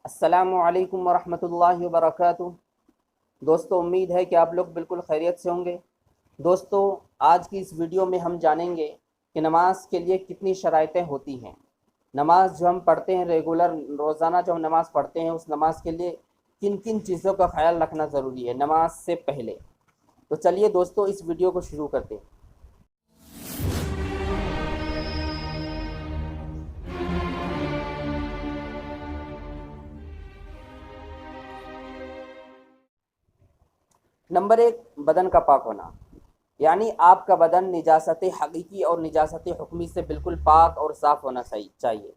السلام علیکم ورحمۃ اللہ وبرکاتہ۔ دوستو، امید ہے کہ آپ لوگ بالکل خیریت سے ہوں گے۔ دوستو، آج کی اس ویڈیو میں ہم جانیں گے کہ نماز کے لیے کتنی شرائطیں ہوتی ہیں۔ نماز جو ہم پڑھتے ہیں ریگولر روزانہ جو ہم نماز پڑھتے ہیں، اس نماز کے لیے کن کن چیزوں کا خیال رکھنا ضروری ہے نماز سے پہلے۔ تو چلیے دوستو، اس ویڈیو کو شروع کرتے ہیں۔ نمبر 1، بدن کا پاک ہونا، یعنی آپ کا بدن نجاست حقیقی اور نجاست حکمی سے بالکل پاک اور صاف ہونا چاہیے۔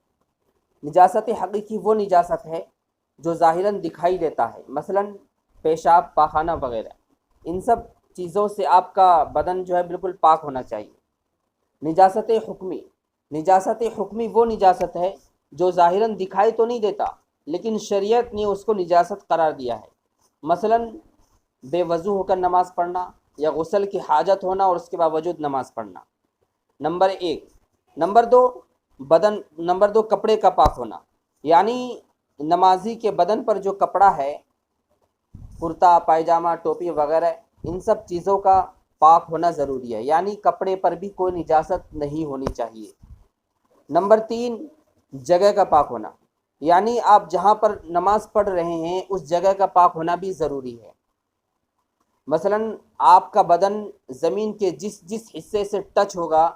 نجاست حقیقی وہ نجاست ہے جو ظاہراً دکھائی دیتا ہے، مثلا پیشاب، پاخانہ وغیرہ۔ ان سب چیزوں سے آپ کا بدن جو ہے بالکل پاک ہونا چاہیے۔ نجاست حکمی وہ نجاست ہے جو ظاہراً دکھائی تو نہیں دیتا، لیکن شریعت نے اس کو نجاست قرار دیا ہے، مثلا بے وضو ہو کر نماز پڑھنا یا غسل کی حاجت ہونا اور اس کے باوجود نماز پڑھنا۔ نمبر 1۔ نمبر دو کپڑے کا پاک ہونا، یعنی نمازی کے بدن پر جو کپڑا ہے، کرتا، پائجامہ، ٹوپی وغیرہ، ان سب چیزوں کا پاک ہونا ضروری ہے، یعنی کپڑے پر بھی کوئی نجاست نہیں ہونی چاہیے۔ نمبر 3، جگہ کا پاک ہونا، یعنی آپ جہاں پر نماز پڑھ رہے ہیں اس جگہ کا پاک ہونا بھی ضروری ہے۔ مثلا آپ کا بدن زمین کے جس حصے سے ٹچ ہوگا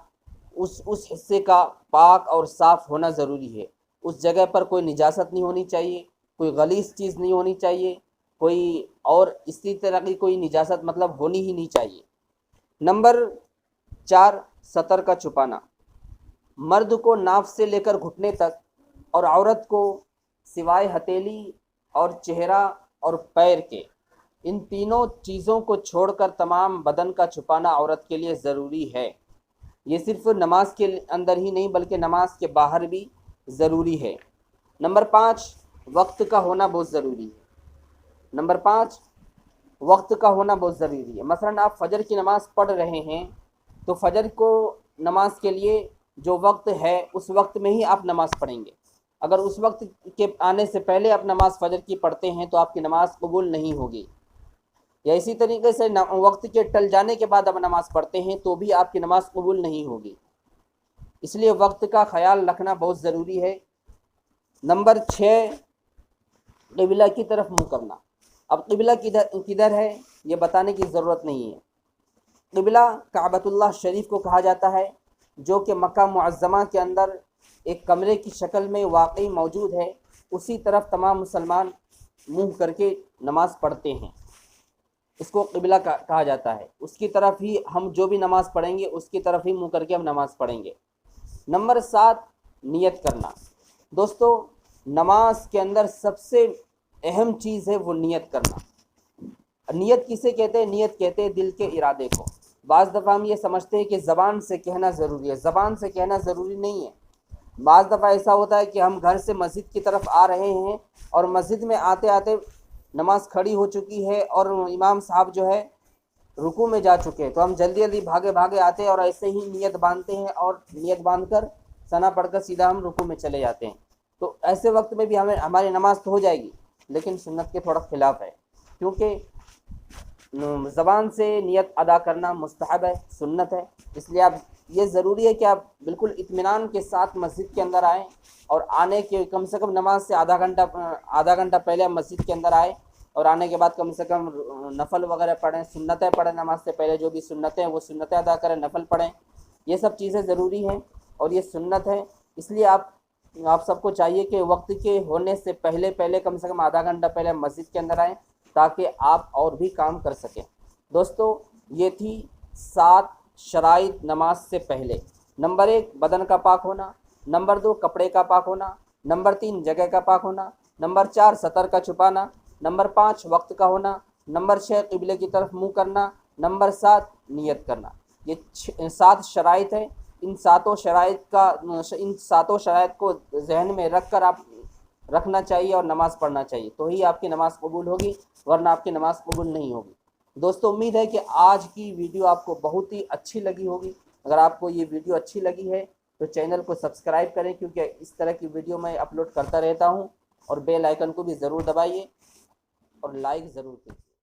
اس حصے کا پاک اور صاف ہونا ضروری ہے۔ اس جگہ پر کوئی نجاست نہیں ہونی چاہیے، کوئی غلیظ چیز نہیں ہونی چاہیے، کوئی اور اسی طرح کی کوئی نجاست مطلب ہونی ہی نہیں چاہیے۔ نمبر 4، سطر کا چھپانا، مرد کو ناف سے لے کر گھٹنے تک اور عورت کو سوائے ہتھیلی اور چہرہ اور پیر کے، ان تینوں چیزوں کو چھوڑ کر تمام بدن کا چھپانا عورت کے لیے ضروری ہے۔ یہ صرف نماز کے اندر ہی نہیں بلکہ نماز کے باہر بھی ضروری ہے۔ نمبر 5، وقت کا ہونا بہت ضروری ہے۔ مثلا آپ فجر کی نماز پڑھ رہے ہیں تو فجر کو نماز کے لیے جو وقت ہے اس وقت میں ہی آپ نماز پڑھیں گے۔ اگر اس وقت کے آنے سے پہلے آپ نماز فجر کی پڑھتے ہیں تو آپ کی نماز قبول نہیں ہوگی، یا اسی طریقے سے وقت کے ٹل جانے کے بعد آپ نماز پڑھتے ہیں تو بھی آپ کی نماز قبول نہیں ہوگی۔ اس لیے وقت کا خیال رکھنا بہت ضروری ہے۔ نمبر 6، قبلہ کی طرف منہ کرنا۔ اب قبلہ کدھر ہے یہ بتانے کی ضرورت نہیں ہے۔ قبلہ کعبۃ اللہ شریف کو کہا جاتا ہے، جو کہ مکہ معظمہ کے اندر ایک کمرے کی شکل میں واقعی موجود ہے۔ اسی طرف تمام مسلمان منہ کر کے نماز پڑھتے ہیں، اس کو قبلہ کہا جاتا ہے۔ اس کی طرف ہی ہم جو بھی نماز پڑھیں گے اس کی طرف ہی منہ کر کے ہم نماز پڑھیں گے۔ نمبر 7، نیت کرنا۔ دوستو، نماز کے اندر سب سے اہم چیز ہے وہ نیت کرنا۔ نیت کسے کہتے ہیں؟ نیت کہتے ہیں دل کے ارادے کو۔ بعض دفعہ ہم یہ سمجھتے ہیں کہ زبان سے کہنا ضروری ہے، زبان سے کہنا ضروری نہیں ہے۔ بعض دفعہ ایسا ہوتا ہے کہ ہم گھر سے مسجد کی طرف آ رہے ہیں اور مسجد میں آتے آتے نماز کھڑی ہو چکی ہے اور امام صاحب جو ہے رکوع میں جا چکے ہیں، تو ہم جلدی جلدی بھاگے آتے ہیں اور ایسے ہی نیت باندھتے ہیں اور نیت باندھ کر ثنا پڑھ کر سیدھا ہم رکوع میں چلے جاتے ہیں۔ تو ایسے وقت میں بھی ہماری نماز تو ہو جائے گی لیکن سنت کے تھوڑا خلاف ہے، کیونکہ زبان سے نیت ادا کرنا مستحب ہے، سنت ہے۔ اس لیے یہ ضروری ہے کہ آپ بالکل اطمینان کے ساتھ مسجد کے اندر آئیں اور آنے کے کم سے کم نماز سے آدھا گھنٹہ پہلے آپ مسجد کے اندر آئیں، اور آنے کے بعد کم سے کم نفل وغیرہ پڑھیں، سنتیں پڑھیں، نماز سے پہلے جو بھی سنتیں ہیں وہ سنتیں ادا کریں، نفل پڑھیں۔ یہ سب چیزیں ضروری ہیں اور یہ سنت ہے۔ اس لیے آپ سب کو چاہیے کہ وقت کے ہونے سے پہلے کم سے کم آدھا گھنٹہ پہلے مسجد کے اندر آئیں تاکہ آپ اور بھی کام کر سکیں۔ دوستو، یہ تھی 7 شرائط نماز سے پہلے۔ نمبر 1، بدن کا پاک ہونا۔ نمبر 2، کپڑے کا پاک ہونا۔ نمبر 3، جگہ کا پاک ہونا۔ نمبر 4، سطر کا چھپانا۔ نمبر 5، وقت کا ہونا۔ نمبر 6، قبلے کی طرف منہ کرنا۔ نمبر 7، نیت کرنا۔ یہ 7 شرائط ہیں۔ ان ساتوں شرائط کو ذہن میں رکھ کر آپ رکھنا چاہیے اور نماز پڑھنا چاہیے، تو ہی آپ کی نماز قبول ہوگی، ورنہ آپ کی نماز قبول نہیں ہوگی۔ دوستو، امید ہے کہ آج کی ویڈیو آپ کو بہت ہی اچھی لگی ہوگی۔ اگر آپ کو یہ ویڈیو اچھی لگی ہے تو چینل کو سبسکرائب کریں، کیونکہ اس طرح کی ویڈیو میں اپلوڈ کرتا رہتا ہوں۔ اور بیل آئیکن کو بھی ضرور دبائیے اور لائک ضرور کیجیے۔